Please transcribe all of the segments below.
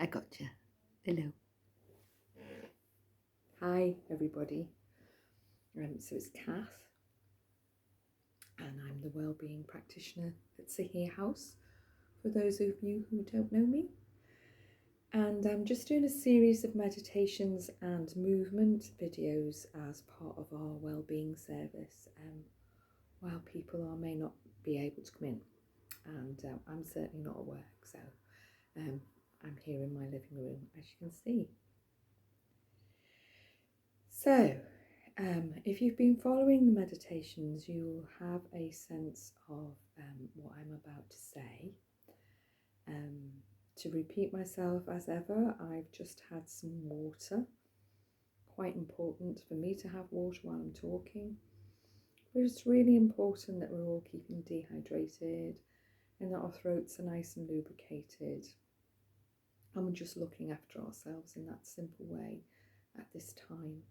I gotcha. Hello. Hi, everybody. So it's Kath, and I'm the Wellbeing Practitioner at Sahir House, for those of you who don't know me. And I'm just doing a series of meditations and movement videos as part of our wellbeing service, while people may not be able to come in. And I'm certainly not at work, so I'm here in my living room, as you can see. So, if you've been following the meditations, you'll have a sense of what I'm about to say. To repeat myself as ever, I've just had some water. Quite important for me to have water while I'm talking. But it's really important that we're all keeping dehydrated and that our throats are nice and lubricated. And we're just looking after ourselves in that simple way at this time.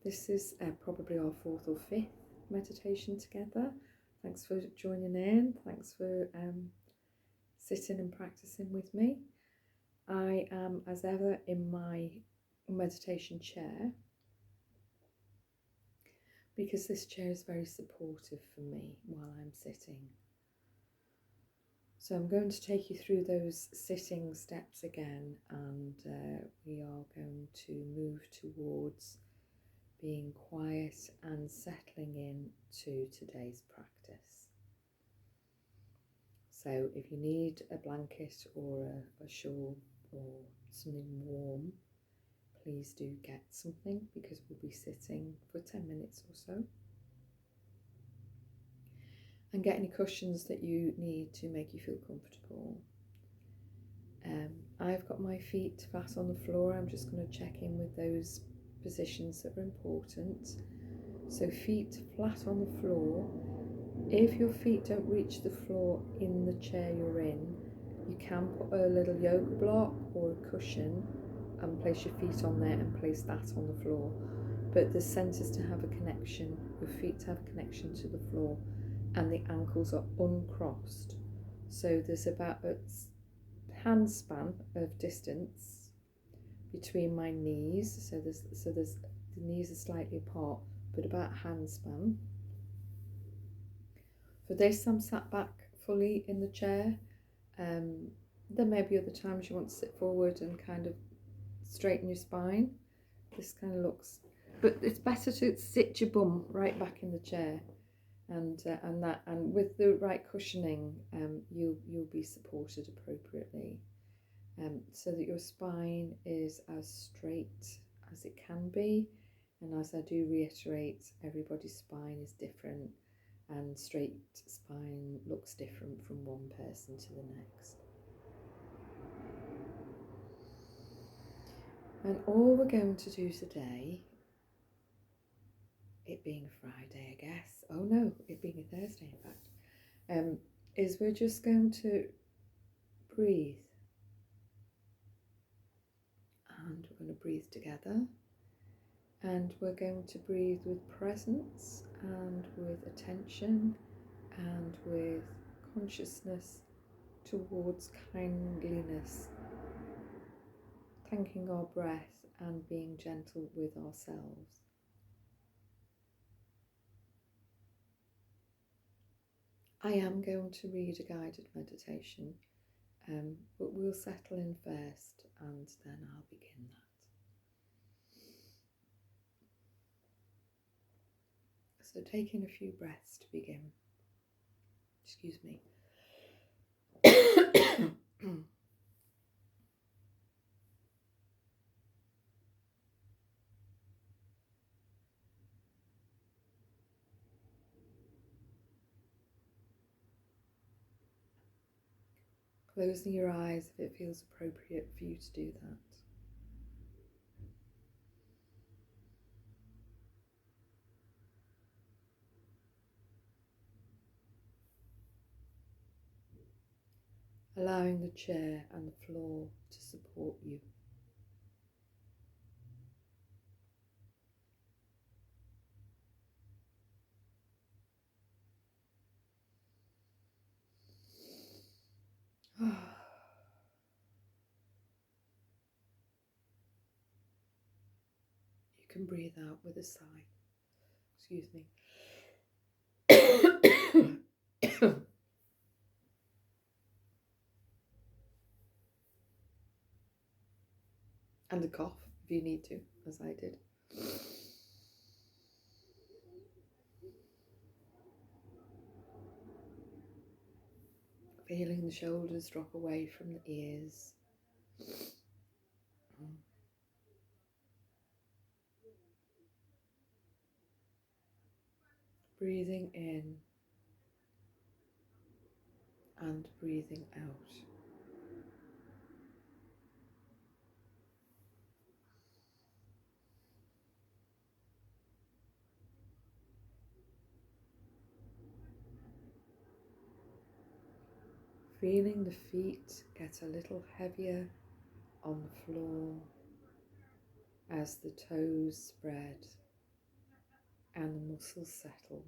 This is probably our fourth or fifth meditation together. Thanks for joining in. Thanks for sitting and practicing with me. I am, as ever, in my meditation chair because this chair is very supportive for me while I'm sitting. So I'm going to take you through those sitting steps again, and we are going to move towards being quiet and settling in to today's practice. So if you need a blanket or a shawl or something warm, please do get something, because we'll be sitting for 10 minutes or so. And get any cushions that you need to make you feel comfortable. I've got my feet flat on the floor. I'm just going to check in with those positions that are important. So feet flat on the floor. If your feet don't reach the floor in the chair you're in, you can put a little yoga block or a cushion and place your feet on there and place that on the floor. But the sense is to have a connection, your feet to have a connection to the floor, and the ankles are uncrossed. So there's about a hand span of distance between my knees. So there's the knees are slightly apart, but about a hand span. For this, I'm sat back fully in the chair. There may be other times you want to sit forward and kind of straighten your spine. This kind of looks, but it's better to sit your bum right back in the chair, and with the right cushioning, you'll be supported appropriately, so that your spine is as straight as it can be. And as I do reiterate, everybody's spine is different, and straight spine looks different from one person to the next. And all we're going to do today, it being Friday, I guess, oh no, it being a Thursday in fact, is we're just going to breathe. And we're going to breathe together. And we're going to breathe with presence and with attention and with consciousness towards kindliness, thanking our breath and being gentle with ourselves. I am going to read a guided meditation, but we'll settle in first and then I'll begin that. So taking a few breaths to begin. Excuse me. Closing your eyes if it feels appropriate for you to do that. Allowing the chair and the floor to support you. can breathe out with a sigh. Excuse me. And a cough if you need to, as I did. Feeling the shoulders drop away from the ears. Breathing in and breathing out. Feeling the feet get a little heavier on the floor as the toes spread and the muscles settle.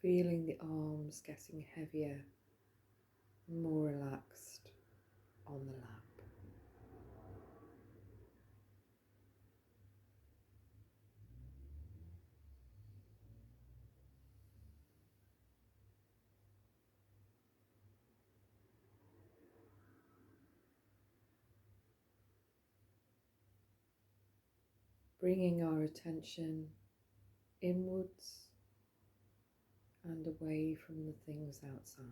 Feeling the arms getting heavier and more relaxed on the lap. Bringing our attention inwards and away from the things outside.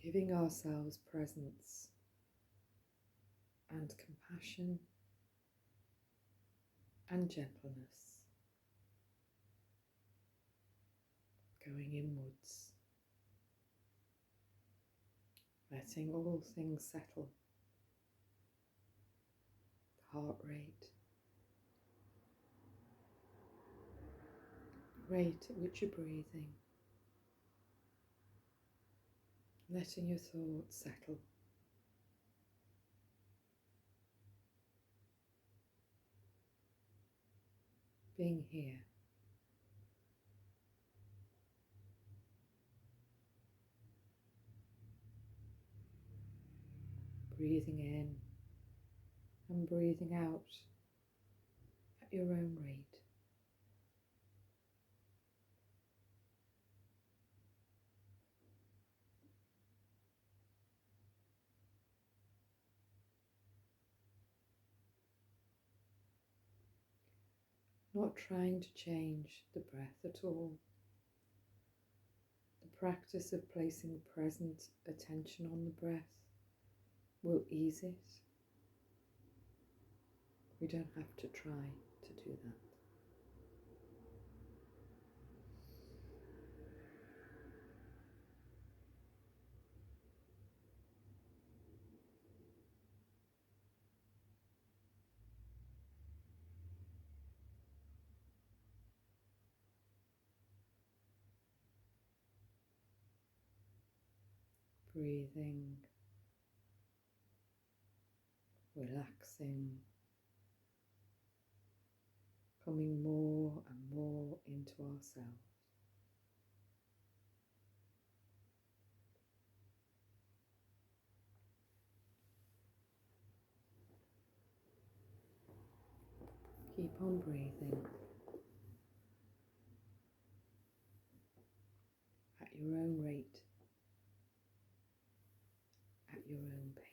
Giving ourselves presence and compassion and gentleness. Going inwards. Letting all things settle. The heart rate. The rate at which you're breathing. Letting your thoughts settle. Being here. Breathing in and breathing out at your own rate. Not trying to change the breath at all. The practice of placing present attention on the breath will ease it. We don't have to try to do that. Breathing, relaxing, coming more and more into ourselves. Keep on breathing at your own rate, at your own pace.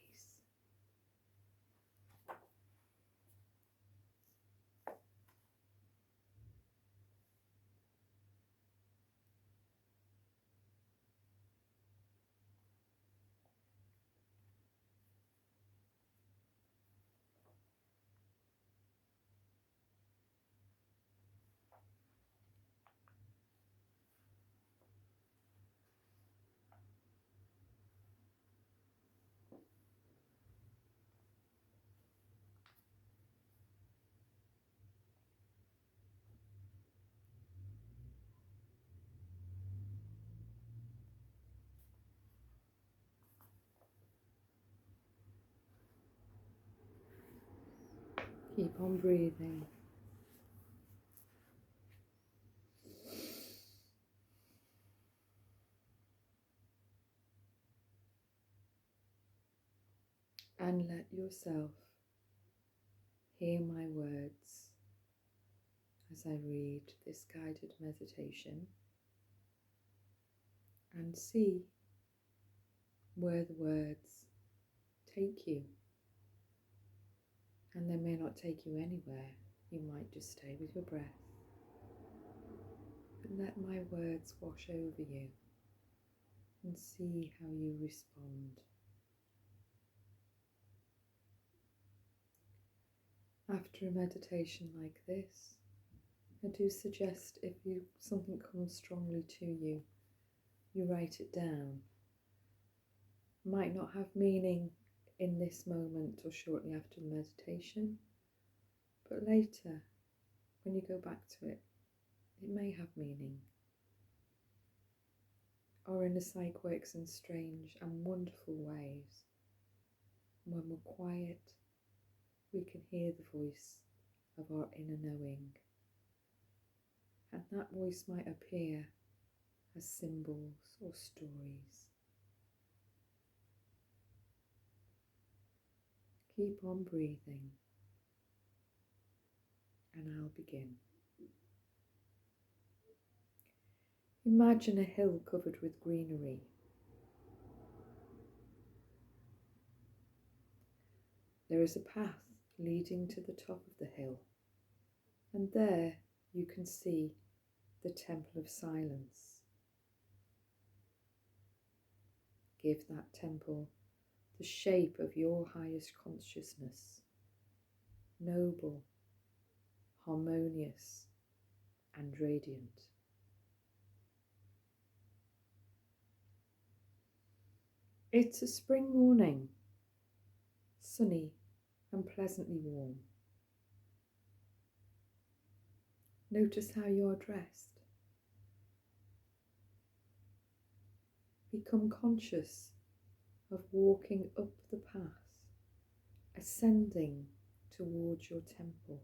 Keep on breathing. And let yourself hear my words as I read this guided meditation, and see where the words take you. And they may not take you anywhere. You might just stay with your breath. But let my words wash over you and see how you respond. After a meditation like this, I do suggest if something comes strongly to you, you write it down. It might not have meaning in this moment or shortly after the meditation, but later, when you go back to it, it may have meaning. Our inner psyche works in strange and wonderful ways. When we're quiet, we can hear the voice of our inner knowing, and that voice might appear as symbols or stories. Keep on breathing, and I'll begin. Imagine a hill covered with greenery. There is a path leading to the top of the hill, and there you can see the Temple of Silence. Give that temple the shape of your highest consciousness, noble, harmonious, and radiant. It's a spring morning, sunny and pleasantly warm. Notice how you are dressed. Become conscious of walking up the path, ascending towards your temple.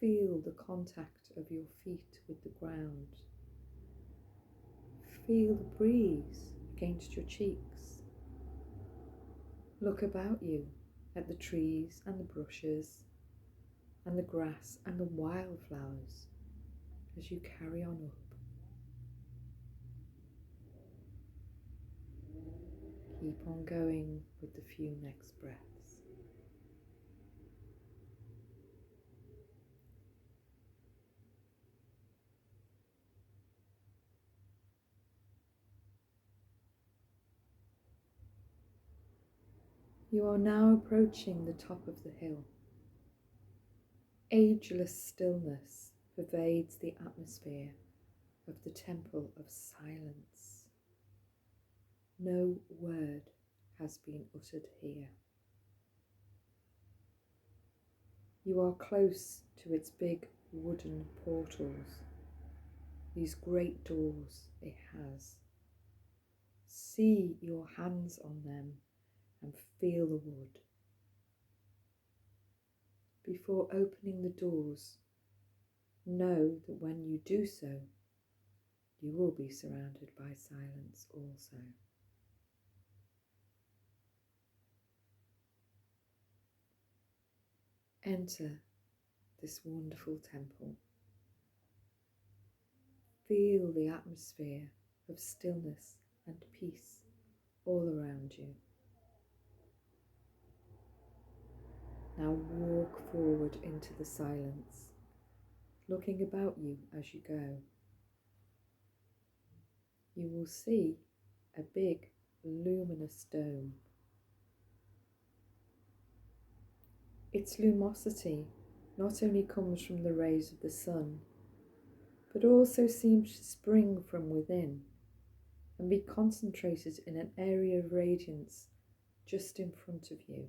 Feel the contact of your feet with the ground. Feel the breeze against your cheeks. Look about you at the trees and the bushes and the grass and the wildflowers as you carry on up. Keep on going with the few next breaths. You are now approaching the top of the hill. Ageless stillness pervades the atmosphere of the Temple of Silence. No word has been uttered here. You are close to its big wooden portals, these great doors it has. See your hands on them and feel the wood. Before opening the doors, know that when you do so, you will be surrounded by silence also. Enter this wonderful temple. Feel the atmosphere of stillness and peace all around you. Now walk forward into the silence, looking about you as you go. You will see a big luminous dome. Its lumosity not only comes from the rays of the sun, but also seems to spring from within and be concentrated in an area of radiance just in front of you.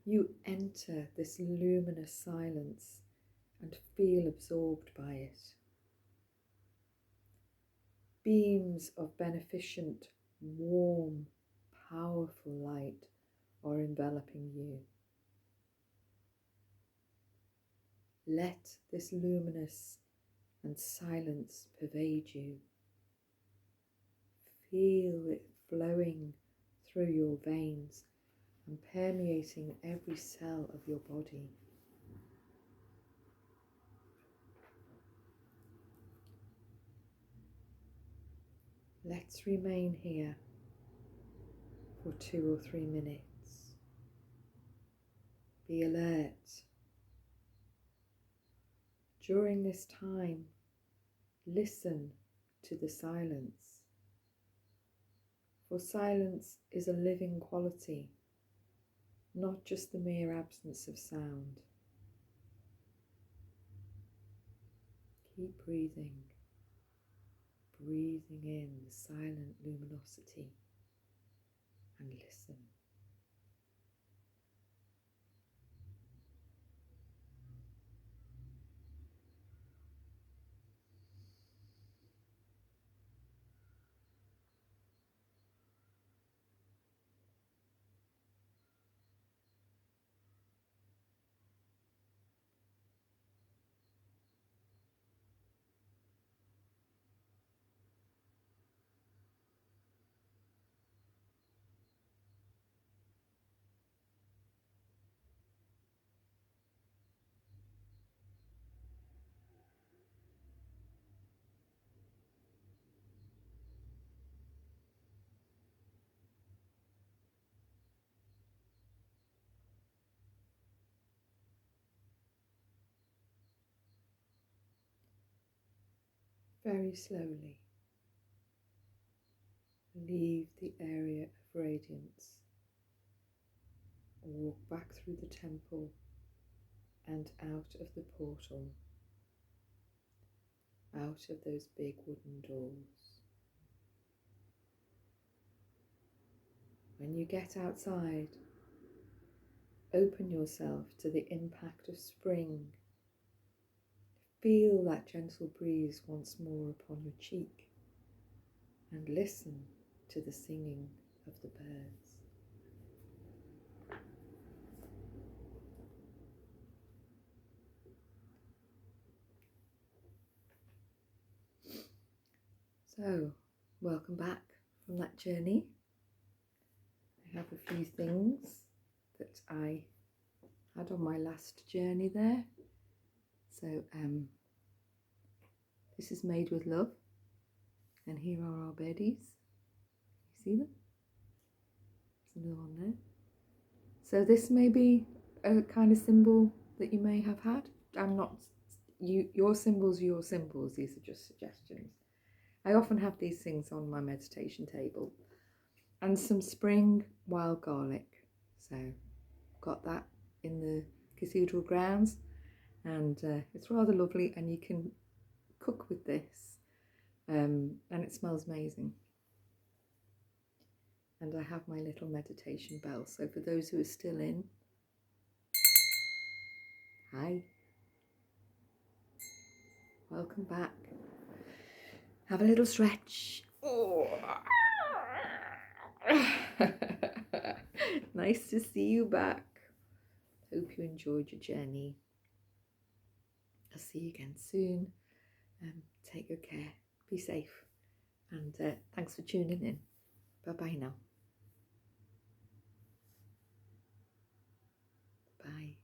You enter this luminous silence and feel absorbed by it. Beams of beneficent, warm, powerful light are enveloping you. Let this luminous and silence pervade you. Feel it flowing through your veins and permeating every cell of your body. Let's remain here for 2 or 3 minutes. Be alert. During this time, listen to the silence, for silence is a living quality, not just the mere absence of sound. Keep breathing, breathing in the silent luminosity, and listen. Very slowly, leave the area of radiance. Walk back through the temple and out of the portal, out of those big wooden doors. When you get outside, open yourself to the impact of spring. Feel that gentle breeze once more upon your cheek and listen to the singing of the birds. So, welcome back from that journey. I have a few things that I had on my last journey there. So, this is made with love, and here are our birdies. You see them? There's another one there. So this may be a kind of symbol that you may have had. I'm not, your symbols are your symbols. These are just suggestions. I often have these things on my meditation table. And some spring wild garlic. So got that in the cathedral grounds, and it's rather lovely, and you can cook with this, and it smells amazing. And I have my little meditation bell, so for those who are still in, hi, welcome back. Have a little stretch. Oh. Nice to see you back. Hope you enjoyed your journey. I'll see you again soon. Take good care. Be safe. And thanks for tuning in. Bye-bye now. Bye.